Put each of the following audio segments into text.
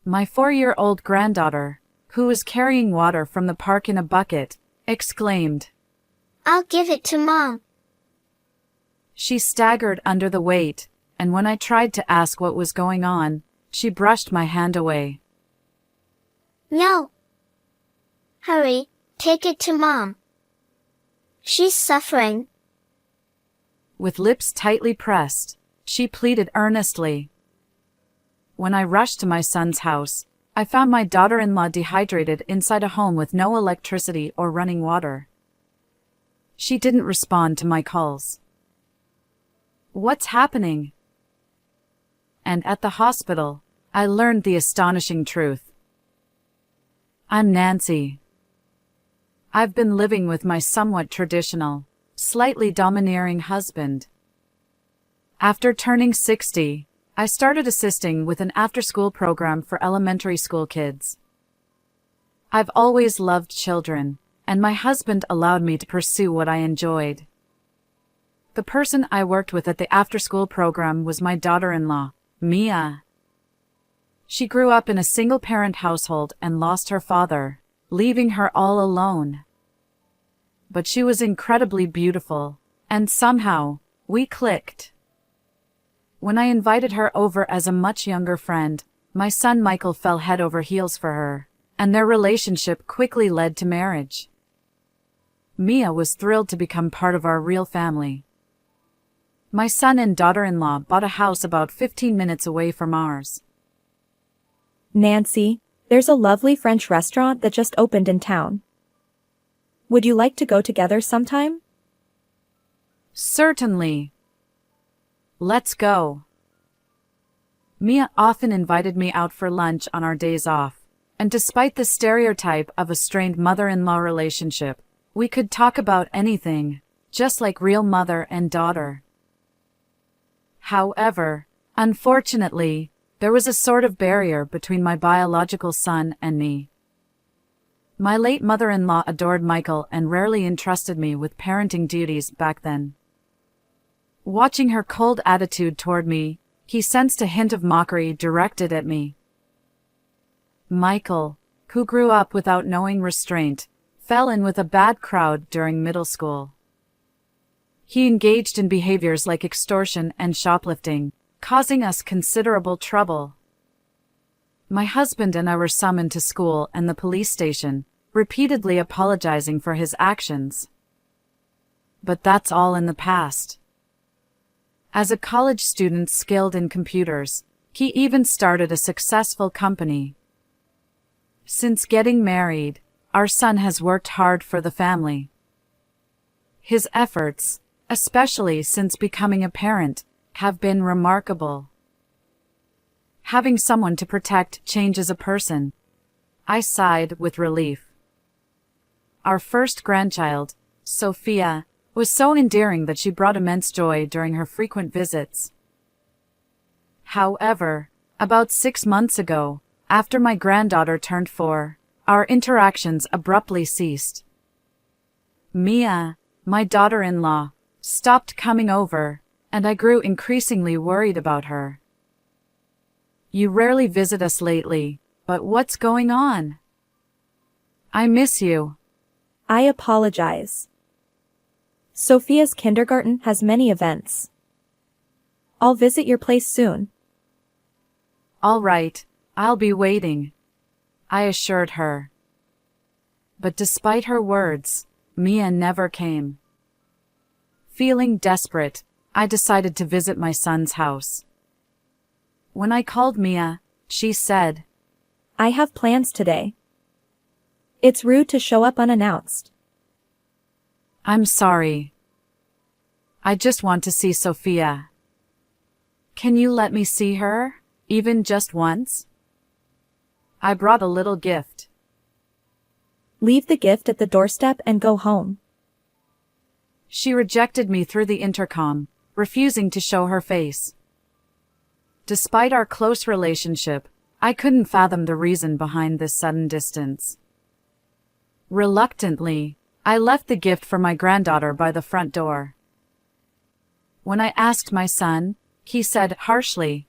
My 4-year-old granddaughter, who was carrying water from the park in a bucket, exclaimed, "I'll give it to Mom." She staggered under the weight, and when I tried to ask what was going on, she brushed my hand away. "No. Hurry, take it to Mom. She's suffering." With lips tightly pressed, she pleaded earnestly. When I rushed to my son's house, I found my daughter-in-law dehydrated inside a home with no electricity or running water. She didn't respond to my calls. "What's happening?" And at the hospital, I learned the astonishing truth. I'm Nancy. I've been living with my somewhat traditional, slightly domineering husband. After turning 60, I started assisting with an after-school program for elementary school kids. I've always loved children, and my husband allowed me to pursue what I enjoyed. The person I worked with at the after-school program was my daughter-in-law, Mia. She grew up in a single-parent household and lost her father, leaving her all alone. But she was incredibly beautiful, and somehow, we clicked. When I invited her over as a much younger friend, my son Michael fell head over heels for her, and their relationship quickly led to marriage. Mia was thrilled to become part of our real family. My son and daughter-in-law bought a house about 15 minutes away from ours. Nancy, there's a lovely French restaurant that just opened in town. Would you like to go together sometime? Certainly. Let's go. Mia often invited me out for lunch on our days off, and despite the stereotype of a strained mother-in-law relationship, we could talk about anything, just like real mother and daughter. However, unfortunately, there was a sort of barrier between my biological son and me. My late mother-in-law adored Michael and rarely entrusted me with parenting duties back then. Watching her cold attitude toward me, he sensed a hint of mockery directed at me. Michael, who grew up without knowing restraint, fell in with a bad crowd during middle school. He engaged in behaviors like extortion and shoplifting, causing us considerable trouble. My husband and I were summoned to school and the police station, repeatedly apologizing for his actions. But that's all in the past. As a college student skilled in computers, he even started a successful company. Since getting married, our son has worked hard for the family. His efforts, especially since becoming a parent, have been remarkable. Having someone to protect changes a person. I sighed with relief. Our first grandchild, Sophia, was so endearing that she brought immense joy during her frequent visits. However, about 6 months ago, after my granddaughter turned 4, our interactions abruptly ceased. Mia, my daughter-in-law, stopped coming over, and I grew increasingly worried about her. You rarely visit us lately, but what's going on? I miss you. I apologize. Sophia's kindergarten has many events. I'll visit your place soon. All right, I'll be waiting, I assured her. But despite her words, Mia never came. Feeling desperate, I decided to visit my son's house. When I called Mia, she said, I have plans today. It's rude to show up unannounced. I'm sorry. I just want to see Sophia. Can you let me see her, even just once? I brought a little gift. Leave the gift at the doorstep and go home. She rejected me through the intercom, refusing to show her face. Despite our close relationship, I couldn't fathom the reason behind this sudden distance. Reluctantly, I left the gift for my granddaughter by the front door. When I asked my son, he said harshly,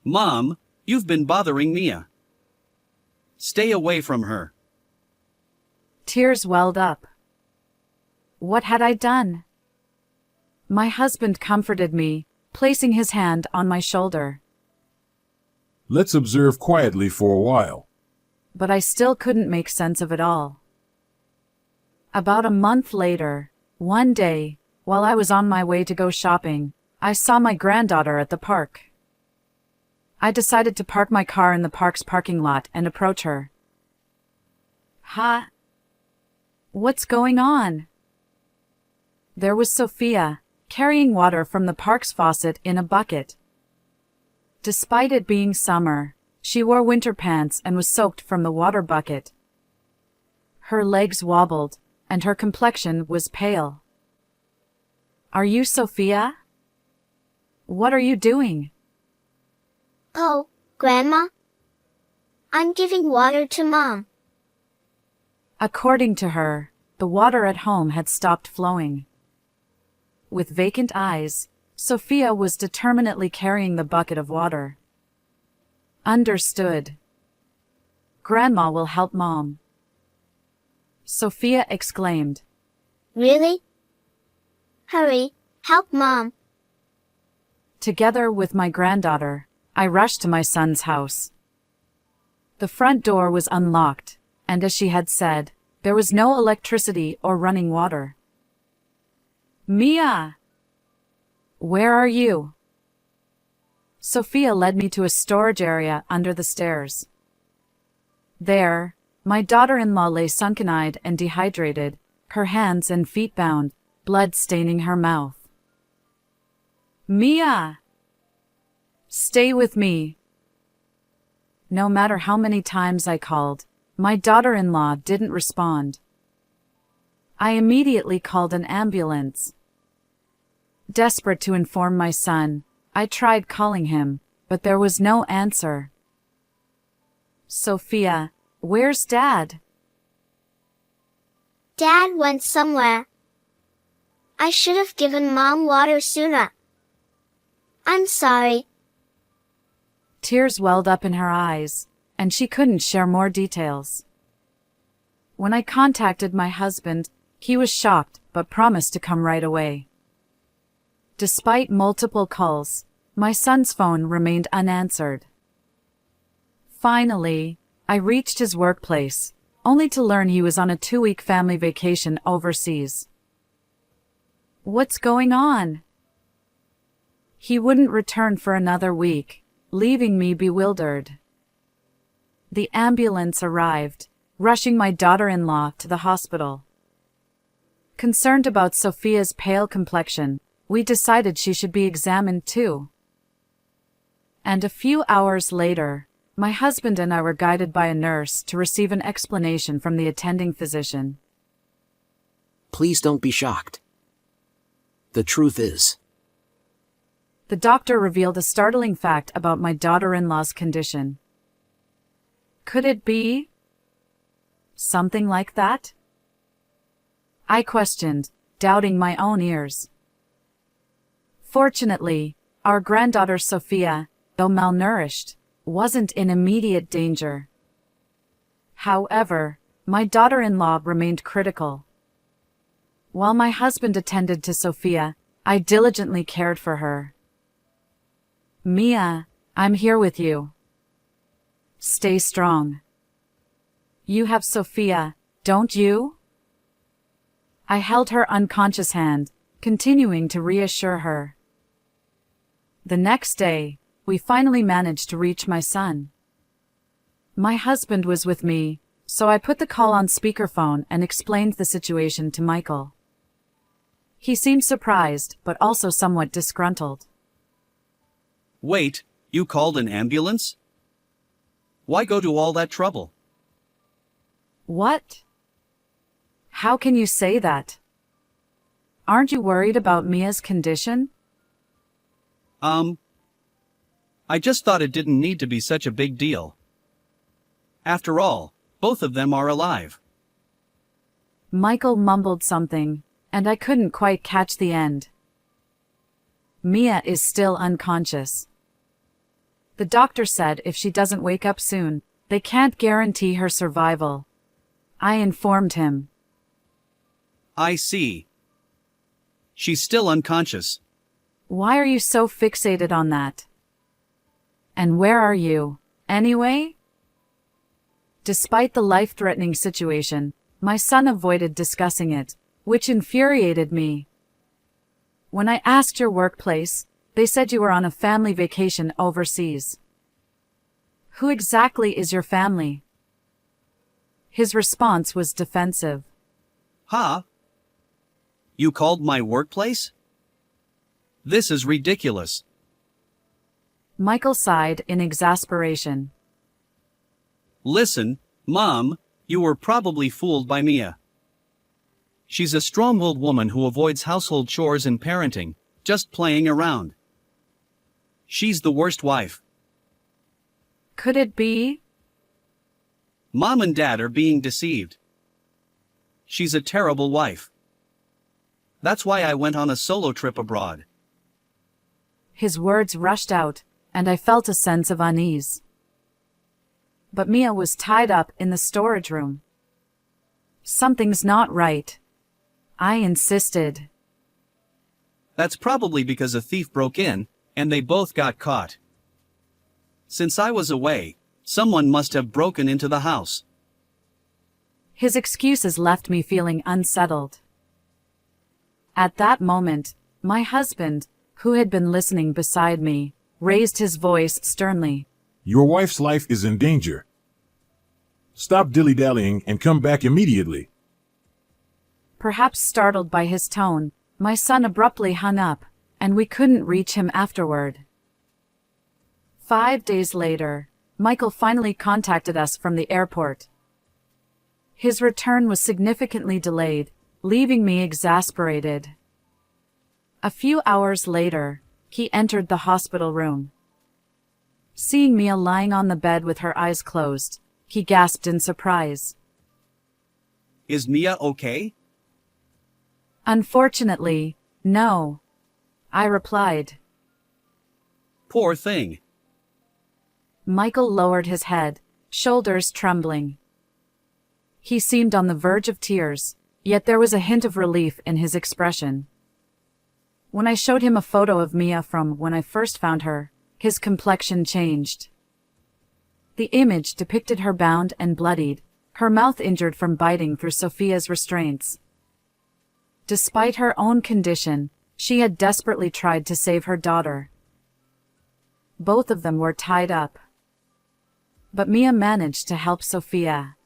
Mom, you've been bothering Mia. Stay away from her. Tears welled up. What had I done? My husband comforted me, placing his hand on my shoulder. Let's observe quietly for a while. But I still couldn't make sense of it all. About a month later, one day, while I was on my way to go shopping, I saw my granddaughter at the park. I decided to park my car in the park's parking lot and approach her. "Ha? What's going on?" There was Sophia, carrying water from the park's faucet in a bucket. Despite it being summer, she wore winter pants and was soaked from the water bucket. Her legs wobbled, and her complexion was pale. "Are you Sophia? What are you doing?" Oh, Grandma? I'm giving water to Mom. According to her, the water at home had stopped flowing. With vacant eyes, Sophia was determinedly carrying the bucket of water. Understood. Grandma will help Mom. Sophia exclaimed. Really? Hurry, help Mom. Together with my granddaughter, I rushed to my son's house. The front door was unlocked, and as she had said, there was no electricity or running water. "Mia! Where are you?" Sophia led me to a storage area under the stairs. There, my daughter-in-law lay sunken-eyed and dehydrated, her hands and feet bound, blood staining her mouth. "Mia! Stay with me." No matter how many times I called, my daughter-in-law didn't respond. I immediately called an ambulance. Desperate to inform my son, I tried calling him, but there was no answer. "Sophia, where's Dad?" Dad went somewhere. I should have given Mom water sooner. I'm sorry. Tears welled up in her eyes, and she couldn't share more details. When I contacted my husband, he was shocked but promised to come right away. Despite multiple calls, my son's phone remained unanswered. Finally, I reached his workplace, only to learn he was on a 2-week family vacation overseas. "What's going on?" He wouldn't return for another week, leaving me bewildered. The ambulance arrived, rushing my daughter-in-law to the hospital. Concerned about Sophia's pale complexion, we decided she should be examined too. And a few hours later, my husband and I were guided by a nurse to receive an explanation from the attending physician. Please don't be shocked. The truth is, The doctor revealed a startling fact about my daughter-in-law's condition. Could it be something like that? I questioned, doubting my own ears. Fortunately, our granddaughter Sophia, though malnourished, wasn't in immediate danger. However, my daughter-in-law remained critical. While my husband attended to Sophia, I diligently cared for her. "Mia, I'm here with you. Stay strong. You have Sophia, don't you?" I held her unconscious hand, continuing to reassure her. The next day, we finally managed to reach my son. My husband was with me, so I put the call on speakerphone and explained the situation to Michael. He seemed surprised, but also somewhat disgruntled. Wait, you called an ambulance? Why go to all that trouble? What? How can you say that? Aren't you worried about Mia's condition? I just thought it didn't need to be such a big deal. After all, both of them are alive. Michael mumbled something, and I couldn't quite catch the end. Mia is still unconscious. The doctor said if she doesn't wake up soon, They can't guarantee her survival. I informed him. I see. She's still unconscious. Why are you so fixated on that? And where are you, anyway? Despite the life-threatening situation, my son avoided discussing it, which infuriated me. When I asked your workplace, they said you were on a family vacation overseas. Who exactly is your family? His response was defensive. Huh? You called my workplace? This is ridiculous. Michael sighed in exasperation. Listen, Mom, you were probably fooled by Mia. She's a strong-willed woman who avoids household chores and parenting, just playing around. She's the worst wife. Could it be? Mom and Dad are being deceived. She's a terrible wife. That's why I went on a solo trip abroad. His words rushed out, and I felt a sense of unease. But Mia was tied up in the storage room. Something's not right. I insisted. That's probably because a thief broke in, and they both got caught. Since I was away, someone must have broken into the house. His excuses left me feeling unsettled. At that moment, my husband, who had been listening beside me, raised his voice sternly. Your wife's life is in danger. Stop dilly-dallying and come back immediately. Perhaps startled by his tone, my son abruptly hung up, and we couldn't reach him afterward. 5 days later, Michael finally contacted us from the airport. His return was significantly delayed, leaving me exasperated. A few hours later, he entered the hospital room. Seeing Mia lying on the bed with her eyes closed, he gasped in surprise. Is Mia okay? Unfortunately, no, I replied. Poor thing. Michael lowered his head, shoulders trembling. He seemed on the verge of tears, yet there was a hint of relief in his expression. When I showed him a photo of Mia from when I first found her, his complexion changed. The image depicted her bound and bloodied, her mouth injured from biting through Sophia's restraints. Despite her own condition, she had desperately tried to save her daughter. Both of them were tied up. But Mia managed to help Sophia.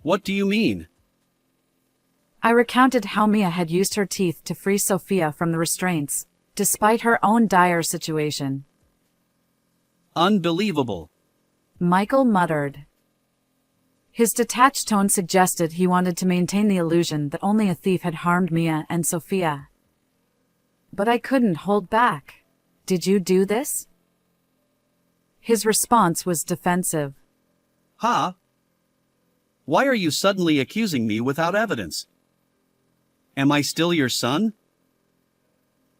What do you mean? I recounted how Mia had used her teeth to free Sophia from the restraints, despite her own dire situation. Unbelievable. Michael muttered. His detached tone suggested he wanted to maintain the illusion that only a thief had harmed Mia and Sophia. But I couldn't hold back. Did you do this? His response was defensive. Huh? Why are you suddenly accusing me without evidence? Am I still your son?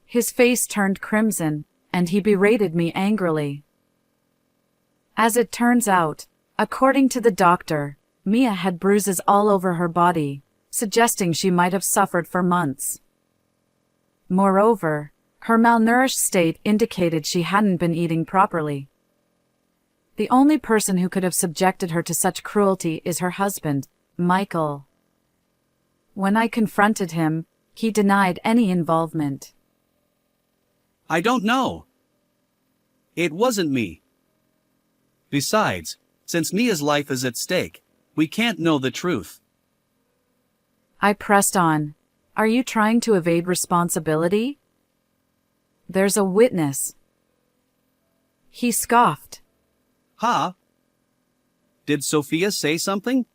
His face turned crimson, and he berated me angrily. As it turns out, according to the doctor, Mia had bruises all over her body, suggesting she might have suffered for months. Moreover, her malnourished state indicated she hadn't been eating properly. The only person who could have subjected her to such cruelty is her husband, Michael. When I confronted him, he denied any involvement. I don't know. It wasn't me. Besides, since Mia's life is at stake, we can't know the truth. I pressed on. Are you trying to evade responsibility? There's a witness. He scoffed. Huh? Did Sophia say something?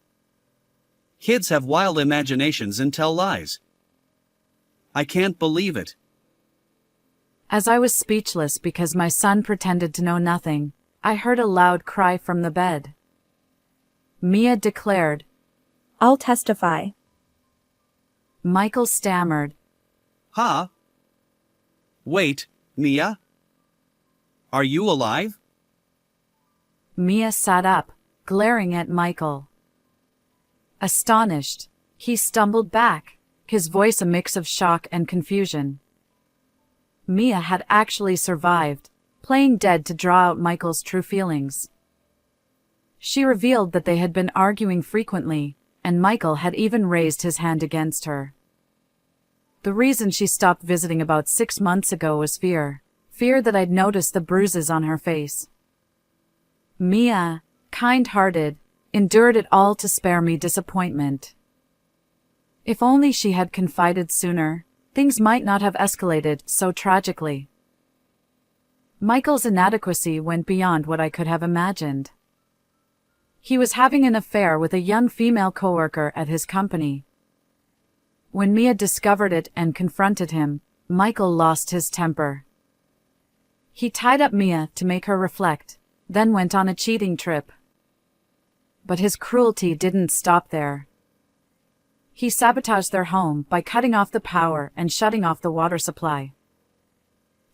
Kids have wild imaginations and tell lies. I can't believe it. As I was speechless because my son pretended to know nothing, I heard a loud cry from the bed. Mia declared. I'll testify. Michael stammered. Huh? Wait, Mia? Are you alive? Mia sat up, glaring at Michael. Astonished, he stumbled back, his voice a mix of shock and confusion. Mia had actually survived, playing dead to draw out Michael's true feelings. She revealed that they had been arguing frequently, and Michael had even raised his hand against her. The reason she stopped visiting about 6 months ago was fear that I'd noticed the bruises on her face. Mia, kind-hearted, endured it all to spare me disappointment. If only she had confided sooner, things might not have escalated so tragically. Michael's inadequacy went beyond what I could have imagined. He was having an affair with a young female coworker at his company. When Mia discovered it and confronted him, Michael lost his temper. He tied up Mia to make her reflect, then went on a cheating trip. But his cruelty didn't stop there. He sabotaged their home by cutting off the power and shutting off the water supply.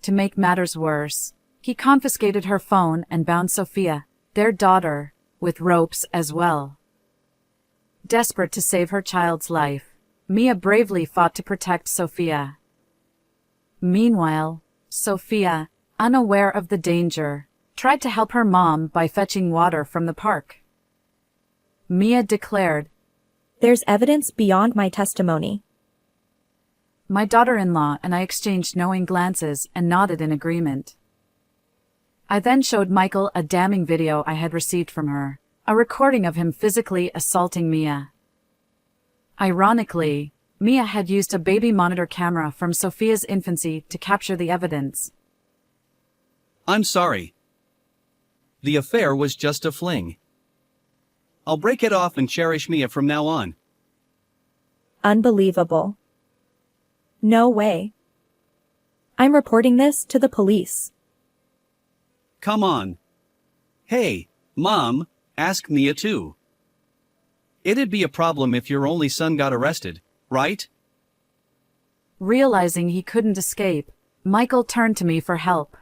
To make matters worse, he confiscated her phone and bound Sophia, their daughter, with ropes as well. Desperate to save her child's life, Mia bravely fought to protect Sophia. Meanwhile, Sophia, unaware of the danger, tried to help her mom by fetching water from the park. Mia declared, There's evidence beyond my testimony. My daughter-in-law and I exchanged knowing glances and nodded in agreement. I then showed Michael a damning video I had received from her, a recording of him physically assaulting Mia. Ironically, Mia had used a baby monitor camera from Sophia's infancy to capture the evidence. I'm sorry. The affair was just a fling. I'll break it off and cherish Mia from now on. Unbelievable. No way. I'm reporting this to the police. Come on. Hey, Mom, ask Mia too. It'd be a problem if your only son got arrested, right? Realizing he couldn't escape, Michael turned to me for help.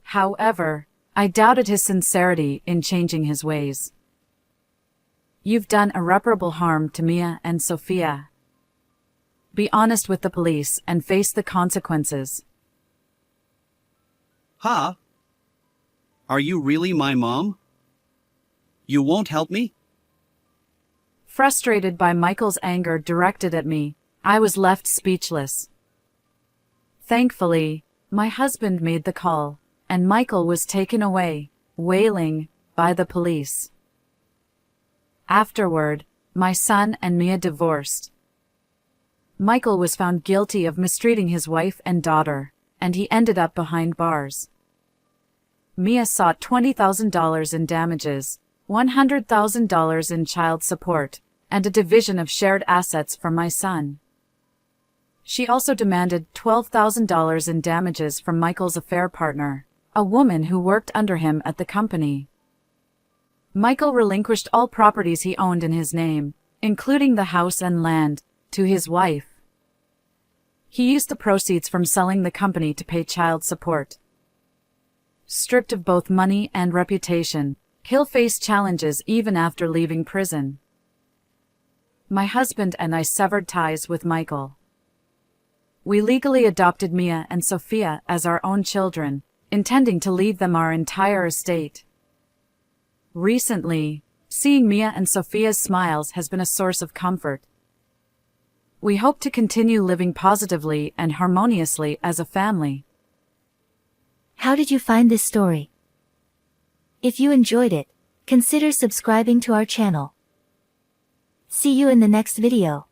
However, I doubted his sincerity in changing his ways. You've done irreparable harm to Mia and Sophia. Be honest with the police and face the consequences. Huh? Are you really my mom? You won't help me? Frustrated by Michael's anger directed at me, I was left speechless. Thankfully, my husband made the call, and Michael was taken away, wailing, by the police. Afterward, my son and Mia divorced. Michael was found guilty of mistreating his wife and daughter, and he ended up behind bars. Mia sought $20,000 in damages, $100,000 in child support, and a division of shared assets from my son. She also demanded $12,000 in damages from Michael's affair partner, a woman who worked under him at the company. Michael relinquished all properties he owned in his name, including the house and land, to his wife. He used the proceeds from selling the company to pay child support. Stripped of both money and reputation, he'll face challenges even after leaving prison. My husband and I severed ties with Michael. We legally adopted Mia and Sophia as our own children, intending to leave them our entire estate. Recently, seeing Mia and Sophia's smiles has been a source of comfort. We hope to continue living positively and harmoniously as a family. How did you find this story? If you enjoyed it, consider subscribing to our channel. See you in the next video.